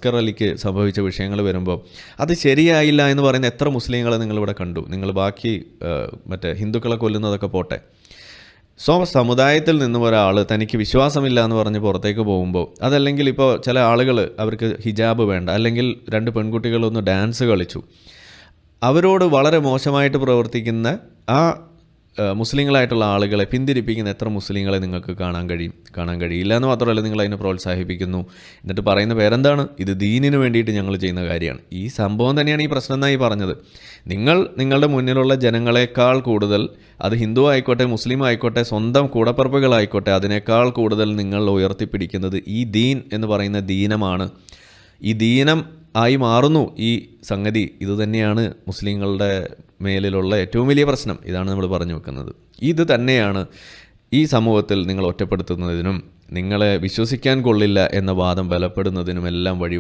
അസ്കർ അലിക്ക് സംഭവിച്ച വിഷയങ്ങൾ വരുമ്പോൾ അത് ശരിയായില്ല എന്ന് പറയുന്ന എത്ര മുസ്ലിങ്ങളെ നിങ്ങളിവിടെ കണ്ടു? നിങ്ങൾ ബാക്കി മറ്റേ ഹിന്ദുക്കളെ കൊല്ലുന്നതൊക്കെ പോട്ടെ, സമുദായത്തിൽ നിന്നും ഒരാൾ തനിക്ക് വിശ്വാസമില്ല എന്ന് പറഞ്ഞ് പുറത്തേക്ക് പോകുമ്പോൾ, അതല്ലെങ്കിൽ ഇപ്പോൾ ചില ആളുകൾ അവർക്ക് ഹിജാബ് വേണ്ട, അല്ലെങ്കിൽ 2 പെൺകുട്ടികളൊന്ന് ഡാൻസ് കളിച്ചു, അവരോട് വളരെ മോശമായിട്ട് പ്രവർത്തിക്കുന്ന ആ മുസ്ലിങ്ങളായിട്ടുള്ള ആളുകളെ പിന്തിരിപ്പിക്കുന്ന എത്ര മുസ്ലിങ്ങളെ നിങ്ങൾക്ക് കാണാൻ കഴിയില്ല എന്ന് മാത്രമല്ല, നിങ്ങൾ അതിനെ പ്രോത്സാഹിപ്പിക്കുന്നു. എന്നിട്ട് പറയുന്ന പേരെന്താണ്? ഇത് ദീനിന് വേണ്ടിയിട്ട് ഞങ്ങൾ ചെയ്യുന്ന കാര്യമാണ്. ഈ സംഭവം തന്നെയാണ് ഈ പ്രശ്നം എന്നായി പറഞ്ഞത്. നിങ്ങളുടെ മുന്നിലുള്ള ജനങ്ങളെക്കാൾ കൂടുതൽ, അത് ഹിന്ദു ആയിക്കോട്ടെ മുസ്ലിം ആയിക്കോട്ടെ സ്വന്തം കൂടപ്പിറപ്പുകളായിക്കോട്ടെ, അതിനേക്കാൾ കൂടുതൽ നിങ്ങൾ ഉയർത്തിപ്പിടിക്കുന്നത് ഈ ദീൻ എന്ന് പറയുന്ന ദീനമാണ്. ഈ ദീനം ആയി മാറുന്നു ഈ സംഗതി. ഇതുതന്നെയാണ് മുസ്ലിങ്ങളുടെ മേലിലുള്ള ഏറ്റവും വലിയ പ്രശ്നം. ഇതാണ് നമ്മൾ പറഞ്ഞു വെക്കുന്നത്. ഇത് തന്നെയാണ് ഈ സമൂഹത്തിൽ നിങ്ങൾ ഒറ്റപ്പെടുത്തുന്നതിനും നിങ്ങളെ വിശ്വസിക്കാൻ കൊള്ളില്ല എന്ന വാദം ബലപ്പെടുന്നതിനുമെല്ലാം വഴി